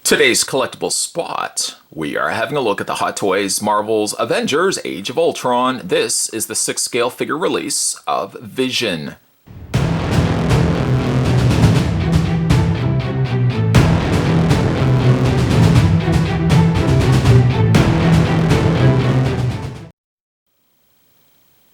Today's collectible spot, we are having a look at the Hot Toys Marvel's Avengers Age of Ultron. This is the 6 scale figure release of Vision.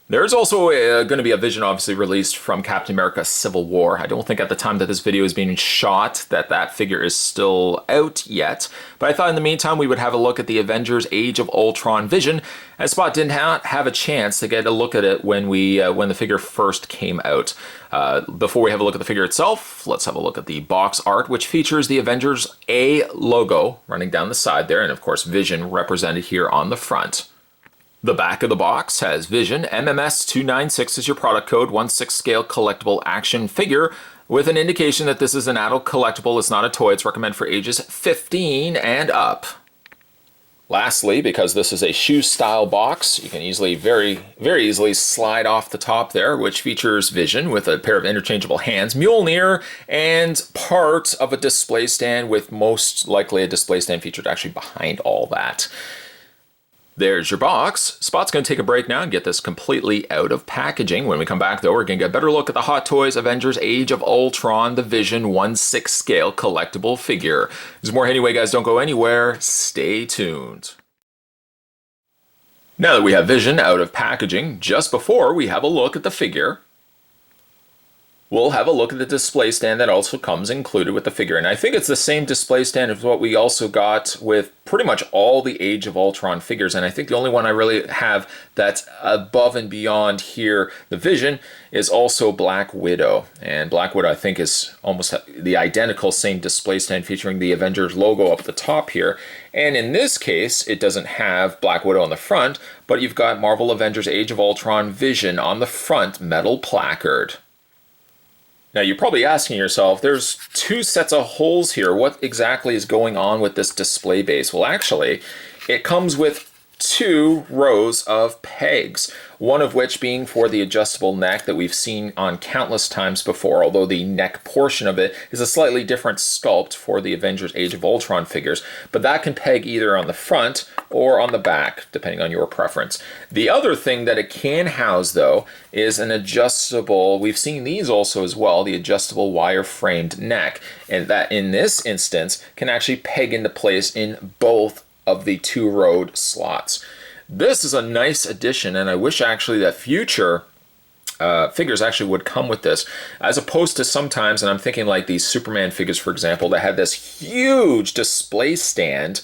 There's also going to be a Vision obviously released from Captain America Civil War. I don't think at the time that this video is being shot that figure is still out yet. But I thought in the meantime we would have a look at the Avengers Age of Ultron Vision, as Spot didn't have a chance to get a look at it when the figure first came out. Before we have a look at the figure itself, let's have a look at the box art, which features the Avengers A logo running down the side there, and of course Vision represented here on the front. The back of the box has Vision, MMS296 is your product code, 1/6 scale collectible action figure, with an indication that this is an adult collectible. It's not a toy. It's recommended for ages 15 and up. Lastly, because this is a shoe style box, you can easily, very easily slide off the top there, which features Vision with a pair of interchangeable hands, Mjolnir, and part of a display stand, with most likely a display stand featured actually behind all that. There's your box. Spot's going to take a break now and get this completely out of packaging. When we come back, though, we're going to get a better look at the Hot Toys Avengers Age of Ultron, the Vision 1/6 scale collectible figure. There's more anyway, guys. Don't go anywhere. Stay tuned. Now that we have Vision out of packaging, just before we have a look at the figure, we'll have a look at the display stand that also comes included with the figure. And I think it's the same display stand as what we also got with pretty much all the Age of Ultron figures. And I think the only one I really have that's above and beyond here, the Vision, is also Black Widow. And Black Widow, I think, is almost the identical same display stand featuring the Avengers logo up the top here. And in this case, it doesn't have Black Widow on the front, but you've got Marvel Avengers Age of Ultron Vision on the front metal placard. Now you're probably asking yourself, there's two sets of holes here. What exactly is going on with this display base? Well, actually, it comes with 2 rows of pegs, one of which being for the adjustable neck that we've seen on countless times before, although the neck portion of it is a slightly different sculpt for the Avengers Age of Ultron figures, but that can peg either on the front or on the back, depending on your preference. The other thing that it can house, though, is an adjustable, we've seen these also as well, the adjustable wire-framed neck, and that in this instance can actually peg into place in both of the 2-rowed slots. This is a nice addition, and I wish actually that future figures actually would come with this, as opposed to sometimes, and I'm thinking like these Superman figures, for example, that had this huge display stand.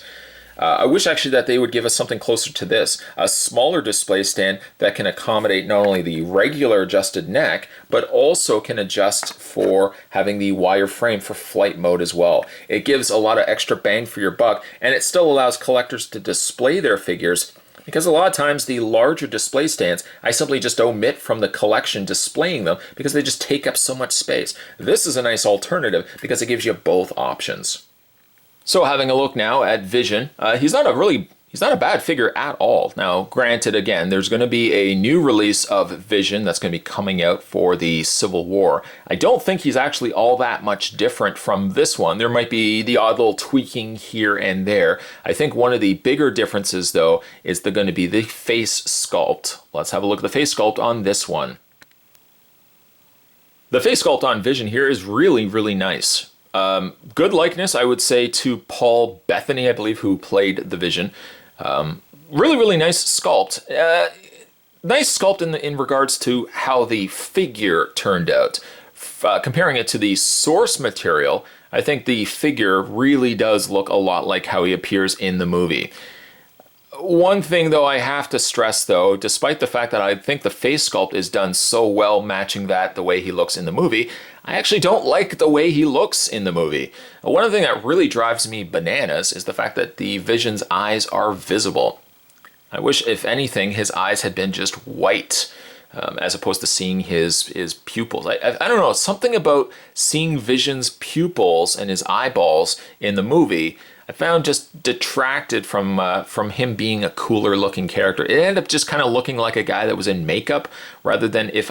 I wish actually that they would give us something closer to this, a smaller display stand that can accommodate not only the regular adjusted neck, but also can adjust for having the wire frame for flight mode as well. It gives a lot of extra bang for your buck, and it still allows collectors to display their figures, because a lot of times the larger display stands, I simply just omit from the collection displaying them because they just take up so much space. This is a nice alternative because it gives you both options. So having a look now at Vision, he's not a bad figure at all. Now, granted, again, there's going to be a new release of Vision that's going to be coming out for the Civil War. I don't think he's actually all that much different from this one. There might be the odd little tweaking here and there. I think one of the bigger differences, though, is going to be the face sculpt. Let's have a look at the face sculpt on this one. The face sculpt on Vision here is really, really nice. Good likeness, I would say, to Paul Bettany, I believe, who played the Vision. Really nice sculpt. Nice sculpt in regards to how the figure turned out. Comparing it to the source material, I think the figure really does look a lot like how he appears in the movie. One thing, though, I have to stress, though, despite the fact that I think the face sculpt is done so well matching the way he looks in the movie, I actually don't like the way he looks in the movie. One thing that really drives me bananas is the fact that the Vision's eyes are visible. I wish, if anything, his eyes had been just white, as opposed to seeing his pupils. I don't know, something about seeing Vision's pupils and his eyeballs in the movie I found just detracted from him being a cooler looking character. It ended up just kind of looking like a guy that was in makeup, rather than if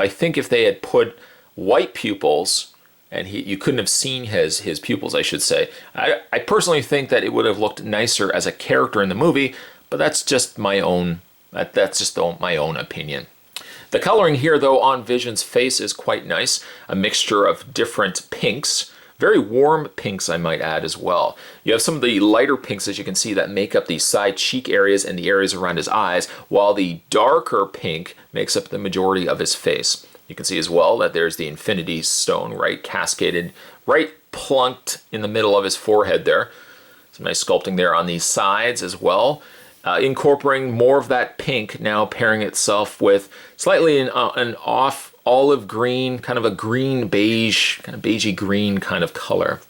they had put white pupils and you couldn't have seen his pupils, I should say. I personally think that it would have looked nicer as a character in the movie, but that's just my own my own opinion. The coloring here, though, on Vision's face is quite nice. A mixture of different pinks. Very warm pinks, I might add, as well. You have some of the lighter pinks, as you can see, that make up the side cheek areas and the areas around his eyes, while the darker pink makes up the majority of his face. You can see as well that there's the Infinity Stone right cascaded, right plunked in the middle of his forehead there. Some nice sculpting there on these sides as well. Incorporating more of that pink, now pairing itself with slightly an off olive green, kind of a green beige, kind of beigey green kind of color.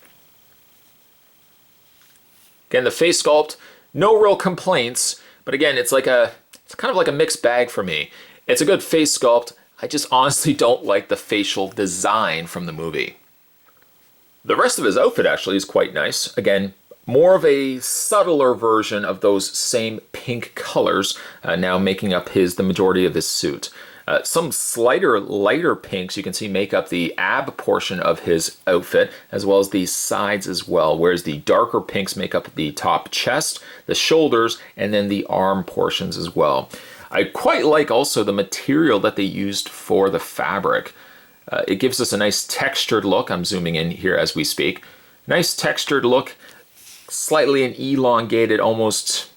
Again, the face sculpt, no real complaints, but again, it's kind of like a mixed bag for me. It's a good face sculpt. I just honestly don't like the facial design from the movie. The rest of his outfit actually is quite nice. Again, more of a subtler version of those same pink colors, now making up the majority of his suit. Some lighter pinks you can see make up the ab portion of his outfit, as well as the sides as well, whereas the darker pinks make up the top chest, the shoulders, and then the arm portions as well. I quite like also the material that they used for the fabric. It gives us a nice textured look. I'm zooming in here as we speak. Nice textured look, slightly an elongated, almost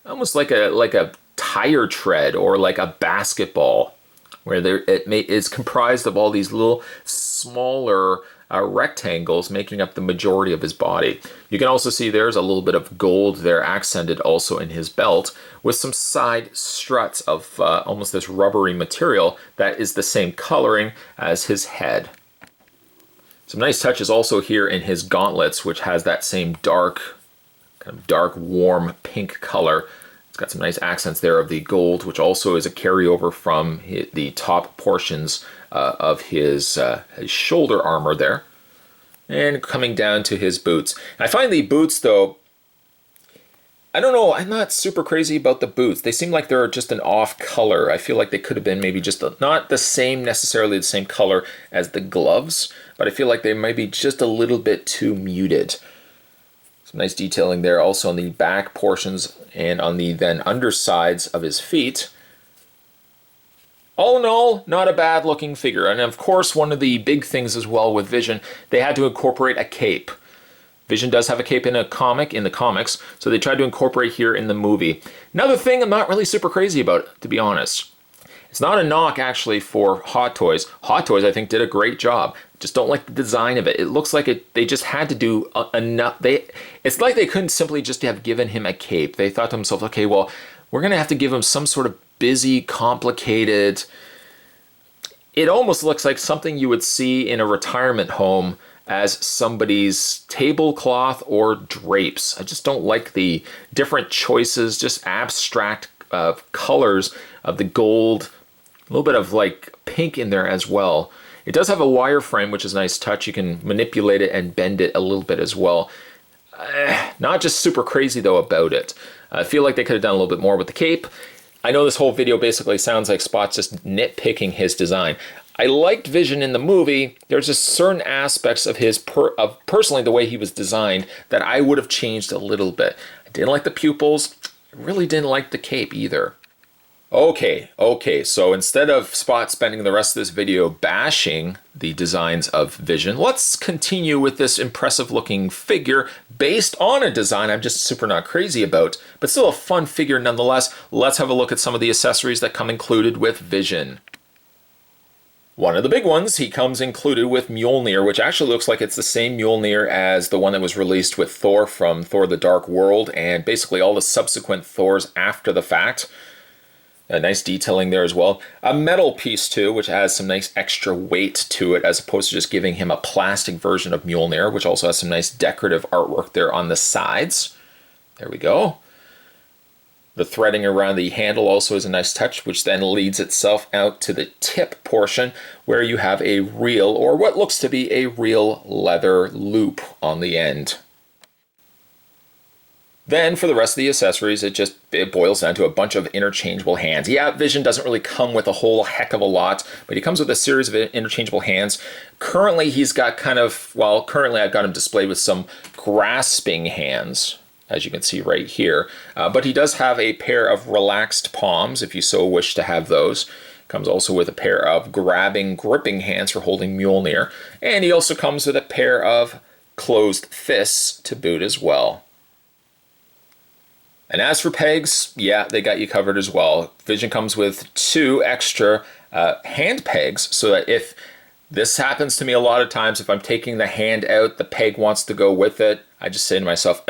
like a tire tread or like a basketball, where it is comprised of all these little smaller rectangles making up the majority of his body. You can also see there's a little bit of gold there accented also in his belt, with some side struts of almost this rubbery material that is the same coloring as his head. Some nice touches also here in his gauntlets, which has that same dark, warm pink color. It's got some nice accents there of the gold, which also is a carryover from the top portions of his shoulder armor there. And coming down to his boots. I find the boots, though, I don't know, I'm not super crazy about the boots. They seem like they're just an off color. I feel like they could have been maybe just not necessarily the same color as the gloves, but I feel like they might be just a little bit too muted. Some nice detailing there also on the back portions and on the then undersides of his feet. All in all, not a bad looking figure. And of course, one of the big things as well with Vision, they had to incorporate a cape. Vision does have a cape in the comics, so they tried to incorporate here in the movie. Another thing I'm not really super crazy about, to be honest. It's not a knock, actually, for Hot Toys. Hot Toys, I think, did a great job. Just don't like the design of it. It looks like they just had to do enough. It's like they couldn't simply just have given him a cape. They thought to themselves, okay, well, we're going to have to give him some sort of busy, complicated... It almost looks like something you would see in a retirement home as somebody's tablecloth or drapes. I just don't like the different choices, just abstract colors of the gold, a little bit of like pink in there as well. It does have a wireframe, which is a nice touch. You can manipulate it and bend it a little bit as well. Not just super crazy though about it. I feel like they could have done a little bit more with the cape. I know this whole video basically sounds like Spot's just nitpicking his design. I liked Vision in the movie. There's just certain aspects of personally the way he was designed that I would have changed a little bit. I didn't like the pupils. I really didn't like the cape either. Okay, so instead of Spot spending the rest of this video bashing the designs of Vision, let's continue with this impressive looking figure based on a design I'm just super not crazy about, but still a fun figure nonetheless. Let's have a look at some of the accessories that come included with Vision. One of the big ones, he comes included with Mjolnir, which actually looks like it's the same Mjolnir as the one that was released with Thor from Thor the Dark World, and basically all the subsequent Thors after the fact. A nice detailing there as well. A metal piece too, which has some nice extra weight to it as opposed to just giving him a plastic version of Mjolnir, which also has some nice decorative artwork there on the sides. There we go. The threading around the handle also is a nice touch, which then leads itself out to the tip portion where you have a real, or what looks to be a real leather loop on the end. Then for the rest of the accessories, it boils down to a bunch of interchangeable hands. Yeah, Vision doesn't really come with a whole heck of a lot, but he comes with a series of interchangeable hands. Currently, he's got currently I've got him displayed with some grasping hands, as you can see right here. But he does have a pair of relaxed palms, if you so wish to have those. Comes also with a pair of gripping hands for holding Mjolnir. And he also comes with a pair of closed fists to boot as well. And as for pegs, yeah, they got you covered as well. Vision comes with 2 extra hand pegs, so that if this happens to me a lot of times, if I'm taking the hand out, the peg wants to go with it, I just say to myself,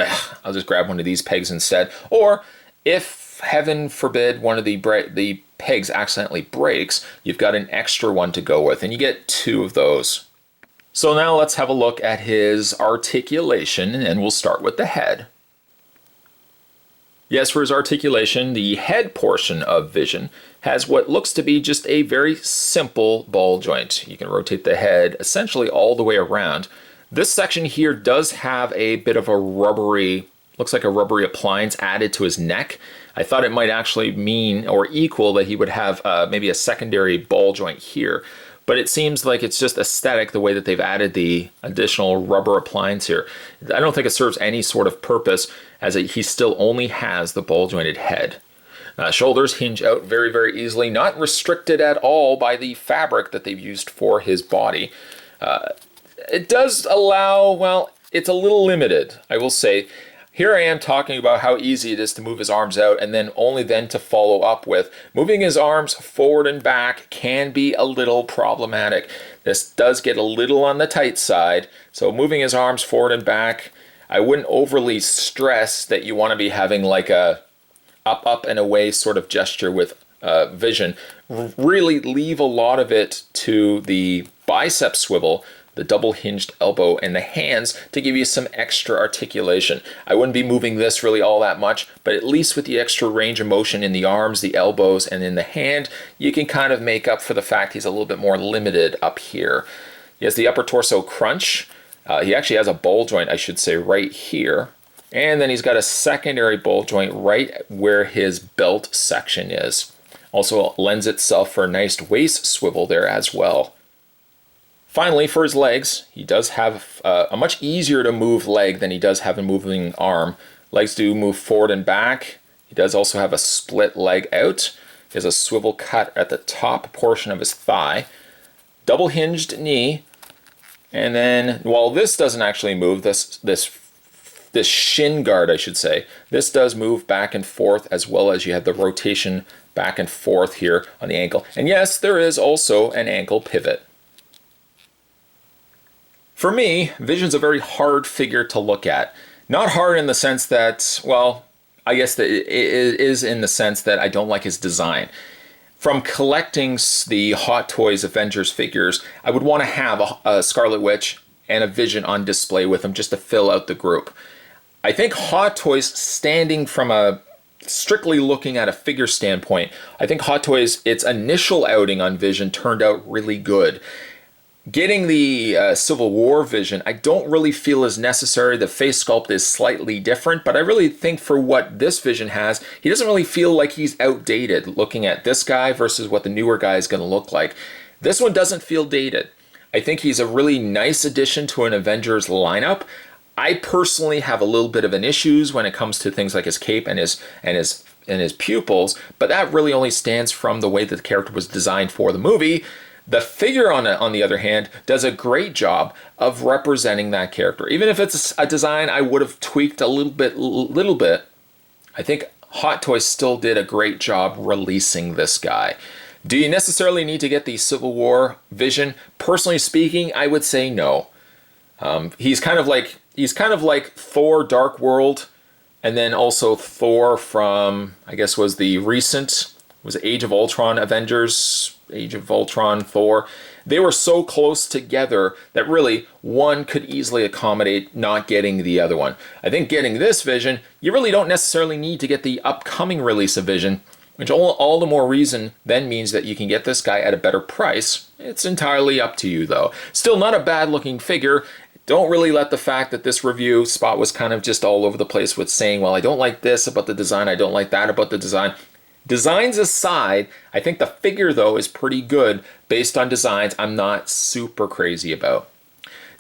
I'll just grab one of these pegs instead. Or if, heaven forbid, one of the pegs accidentally breaks, you've got an extra one to go with, and you get 2 of those. So now let's have a look at his articulation, and we'll start with the head. Yes, for his articulation, the head portion of Vision has what looks to be just a very simple ball joint. You can rotate the head essentially all the way around. This section here does have a bit of a looks like a rubbery appliance added to his neck. I thought it might actually mean or equal that he would have maybe a secondary ball joint here. But it seems like it's just aesthetic the way that they've added the additional rubber appliance here. I don't think it serves any sort of purpose, as he still only has the ball jointed head. Shoulders hinge out very, very easily, not restricted at all by the fabric that they've used for his body. It does allow, well, it's a little limited, I will say. Here I am talking about how easy it is to move his arms out, and then only then to follow up with moving his arms forward and back can be a little problematic. This does get a little on the tight side, so moving his arms forward and back, I wouldn't overly stress that you want to be having like a up and away sort of gesture with Vision. Really leave a lot of it to the bicep swivel, the double hinged elbow, and the hands to give you some extra articulation. I wouldn't be moving this really all that much, but at least with the extra range of motion in the arms, the elbows, and in the hand, you can kind of make up for the fact he's a little bit more limited up here. He has the upper torso crunch. He actually has a ball joint, I should say, right here. And then he's got a secondary ball joint right where his belt section is. Also lends itself for a nice waist swivel there as well. Finally, for his legs, he does have a much easier to move leg than he does have a moving arm. Legs do move forward and back. He does also have a split leg out. He has a swivel cut at the top portion of his thigh. Double hinged knee. And then, while this doesn't actually move, this shin guard, I should say, this does move back and forth, as well as you have the rotation back and forth here on the ankle. And yes, there is also an ankle pivot. For me, Vision's a very hard figure to look at. Not hard in the sense that, well, I guess that it is in the sense that I don't like his design. From collecting the Hot Toys Avengers figures, I would want to have a Scarlet Witch and a Vision on display with them just to fill out the group. I think Hot Toys, standing from a strictly looking at a figure standpoint, I think Hot Toys, its initial outing on Vision turned out really good. Getting the Civil War Vision, I don't really feel is necessary. The face sculpt is slightly different, but I really think for what this Vision has, he doesn't really feel like he's outdated looking at this guy versus what the newer guy is going to look like. This one doesn't feel dated. I think he's a really nice addition to an Avengers lineup. I personally have a little bit of an issues when it comes to things like his cape and his pupils, but that really only stands from the way that the character was designed for the movie. The figure, on the other hand, does a great job of representing that character. Even if it's a design I would have tweaked a little bit, I think Hot Toys still did a great job releasing this guy. Do you necessarily need to get the Civil War Vision? Personally speaking, I would say no. He's kind of like Thor: Dark World, and then also Thor from, I guess, was Age of Ultron Avengers. Age of Ultron, Thor. They were so close together that really one could easily accommodate not getting the other one. I think getting this Vision, you really don't necessarily need to get the upcoming release of Vision, which all the more reason then means that you can get this guy at a better price. It's entirely up to you though. Still not a bad looking figure. Don't really let the fact that this review Spot was kind of just all over the place with saying, well, I don't like this about the design, I don't like that about the design. Designs aside, I think the figure, though, is pretty good based on designs I'm not super crazy about.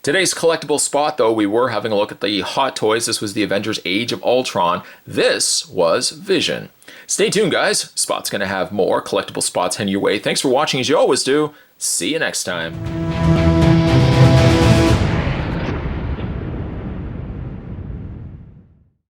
Today's collectible spot, though, we were having a look at the Hot Toys. This was the Avengers Age of Ultron. This was Vision. Stay tuned, guys. Spot's going to have more collectible spots heading your way. Thanks for watching, as you always do. See you next time.